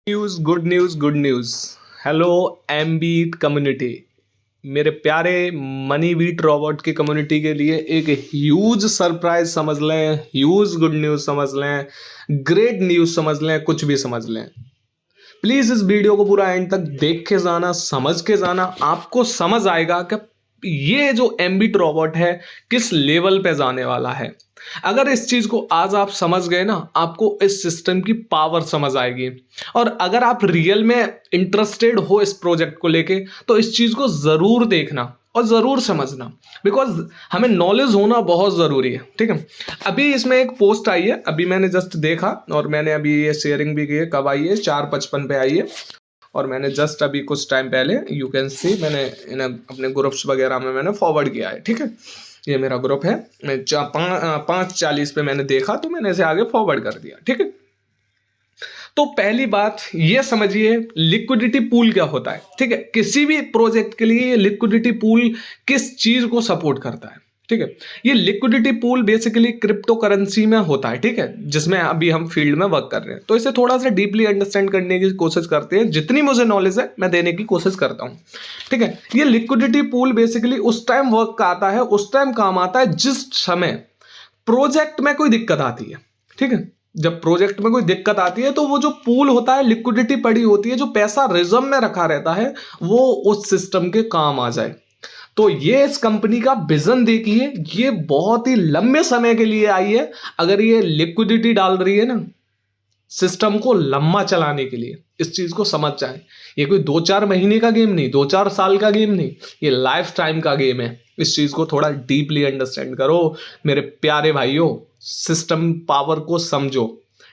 News, good news, good news. Hello Mbeat community, मेरे प्यारे money beat robot की community के लिए एक ह्यूज सरप्राइज समझ लें, ह्यूज गुड न्यूज़ समझ लें, ग्रेट न्यूज़ समझ लें, कुछ भी समझ लें। प्लीज़ इस वीडियो को पूरा एंड तक देख के जाना, समझ के जाना। आपको समझ आएगा कि ये जो एमबीट रोबोट है किस लेवल पे जाने वाला है। अगर इस चीज को आज आप समझ गए ना, आपको इस सिस्टम की पावर समझ आएगी। और अगर आप रियल में इंटरेस्टेड हो इस प्रोजेक्ट को लेके, तो इस चीज को जरूर देखना और जरूर समझना, बिकॉज हमें नॉलेज होना बहुत जरूरी है। ठीक है, अभी इसमें एक पोस्ट आई है, अभी मैंने जस्ट देखा और मैंने अभी ये शेयरिंग भी की है। कब आई है? 4:55 पे आई है। और मैंने जस्ट अभी कुछ टाइम पहले, यू कैन सी, मैंने इन्हें अपने ग्रुप्स वगैरह में मैंने फॉरवर्ड किया है। ठीक है, ये मेरा ग्रुप है। मैं 5:40 पे मैंने देखा तो मैंने इसे आगे फॉरवर्ड कर दिया। ठीक है, तो पहली बात ये समझिए, लिक्विडिटी पूल क्या होता है। ठीक है, किसी भी प्रोजेक्ट के लिए लिक्विडिटी पूल किस चीज को सपोर्ट करता है। ठीक है, ये liquidity pool basically crypto currency में होता है। ठीक है, जिसमें अभी हम फील्ड में वर्क कर रहे हैं, तो इसे थोड़ा सा डीपली अंडरस्टैंड करने की कोशिश करते हैं। जितनी मुझे नॉलेज है मैं देने की कोशिश करता हूं। ठीक है, ये लिक्विडिटी पूल बेसिकली उस टाइम वर्क आता है, उस टाइम काम आता है जिस समय प्रोजेक्ट में कोई दिक्कत आती है। ठीक है, जब प्रोजेक्ट में कोई दिक्कत आती है तो वो जो पूल होता है, लिक्विडिटी पड़ी होती है, जो पैसा रिजर्व में रखा रहता है, वो उस सिस्टम के काम आ जाए। तो ये इस कंपनी का विजन देखिए, ये बहुत ही लंबे समय के लिए आई है। अगर ये लिक्विडिटी डाल रही है ना सिस्टम को लंबा चलाने के लिए, इस चीज को समझ जाए। ये कोई 2-4 महीने का गेम नहीं, 2-4 साल का गेम नहीं, ये लाइफ टाइम का गेम है। इस चीज को थोड़ा डीपली अंडरस्टैंड करो मेरे प्यारे भाइयों, सिस्टम पावर को समझो।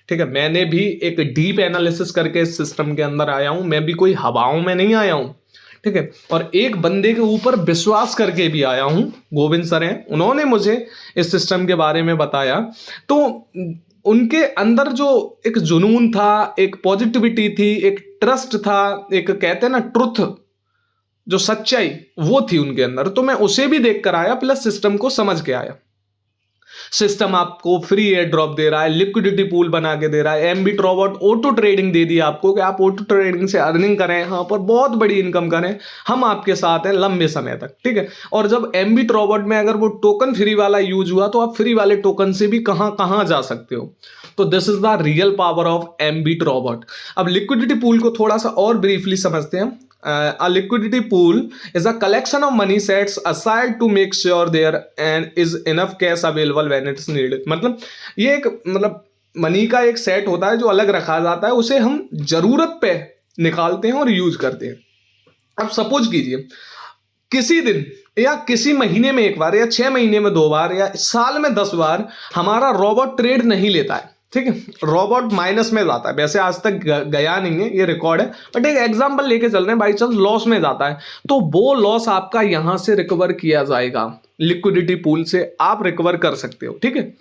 ठीक है, मैंने भी एक डीप एनालिसिस करके इस सिस्टम के अंदर आया हूं। मैं भी कोई हवाओं में नहीं आया हूं। ठीक है, और एक बंदे के ऊपर विश्वास करके भी आया हूं, गोविंद सर हैं, उन्होंने मुझे इस सिस्टम के बारे में बताया। तो उनके अंदर जो एक जुनून था, एक पॉजिटिविटी थी, एक ट्रस्ट था, एक कहते हैं ना ट्रुथ, जो सच्चाई, वो थी उनके अंदर। तो मैं उसे भी देख कर आया, प्लस सिस्टम को समझ के आया। सिस्टम आपको फ्री एयर ड्रॉप दे रहा है, लिक्विडिटी पूल बना के दे रहा है, एमबीट रोबोट ऑटो ट्रेडिंग दे दी आपको कि आप ऑटो ट्रेडिंग से अर्निंग करें, यहाँ पर बहुत बड़ी इनकम करें, हम आपके साथ हैं लंबे समय तक। ठीक है, और जब एमबीट रोबोट में अगर वो टोकन फ्री वाला यूज हुआ तो आप फ्री वाले टोकन से भी कहां जा सकते हो। तो this is the real power of Mbeat robot. अब लिक्विडिटी पूल को थोड़ा सा और ब्रीफली समझते हैं। A liquidity pool is a collection of money sets aside to make sure there and is enough cash available when it's needed। मतलब ये एक मनी का एक सेट होता है जो अलग रखा जाता है, उसे हम जरूरत पे निकालते हैं और यूज करते हैं। अब सपोज कीजिए किसी दिन या किसी महीने में एक बार या 6 महीने में 2 बार या साल में 10 बार हमारा रोबोट ट्रेड नहीं लेता है। ठीक है, रोबोट माइनस में जाता है। वैसे आज तक गया नहीं है, ये रिकॉर्ड है, बट एक एग्जांपल लेके चल रहे हैं, बाई चांस लॉस में जाता है तो वो लॉस आपका यहां से रिकवर किया जाएगा। लिक्विडिटी पूल से आप रिकवर कर सकते हो। ठीक है,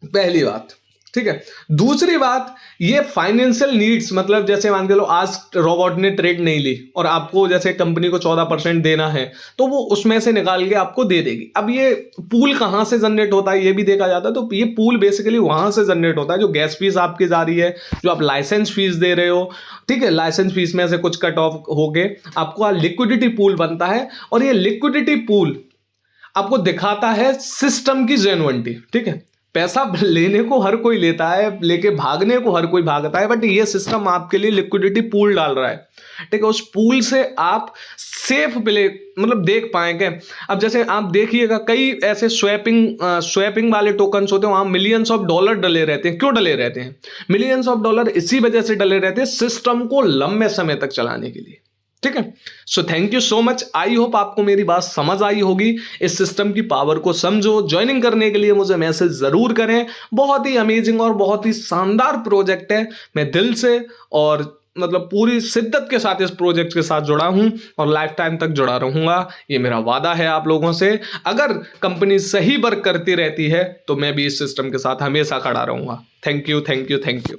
पहली बात। ठीक है, दूसरी बात, ये फाइनेंशियल नीड्स, मतलब जैसे मान के लो आज रोबोट ने ट्रेड नहीं ली और आपको जैसे कंपनी को 14% देना है, तो वो उसमें से निकाल के आपको दे देगी। अब ये पूल कहां से जनरेट होता है ये भी देखा जाता है। तो ये पूल बेसिकली वहां से जनरेट होता है जो गैस फीस आपकी जा रही है, जो आप लाइसेंस फीस दे रहे हो। ठीक है, लाइसेंस फीस में से कुछ कट ऑफ हो गए, आपको लिक्विडिटी पूल बनता है। और ये लिक्विडिटी पूल आपको दिखाता है सिस्टम की जेन्युइनिटी। ठीक है, पैसा लेने को हर कोई लेता है, लेके भागने को हर कोई भागता है, बट ये सिस्टम आपके लिए लिक्विडिटी पूल डाल रहा है। ठीक है, उस पूल से आप सेफ प्ले देख पाएंगे। अब जैसे आप देखिएगा कई ऐसे स्वैपिंग वाले टोकन्स होते हैं, वहां मिलियंस ऑफ डॉलर डले रहते हैं। क्यों डले रहते हैं? मिलियंस ऑफ डॉलर इसी वजह से डले रहते हैं, सिस्टम को लंबे समय तक चलाने के लिए। ठीक है, so thank you so much. I hope आपको मेरी बात समझ आई होगी। इस सिस्टम की पावर को समझो। ज्वाइनिंग करने के लिए मुझे मैसेज जरूर करें। बहुत ही अमेजिंग और बहुत ही शानदार प्रोजेक्ट है। मैं दिल से और पूरी शिद्दत के साथ इस प्रोजेक्ट के साथ जुड़ा हूं और लाइफ टाइम तक जुड़ा रहूंगा, ये मेरा वादा है आप लोगों से। अगर कंपनी सही वर्क करती रहती है तो मैं भी इस सिस्टम के साथ हमेशा खड़ा रहूंगा। Thank you, thank you, thank you.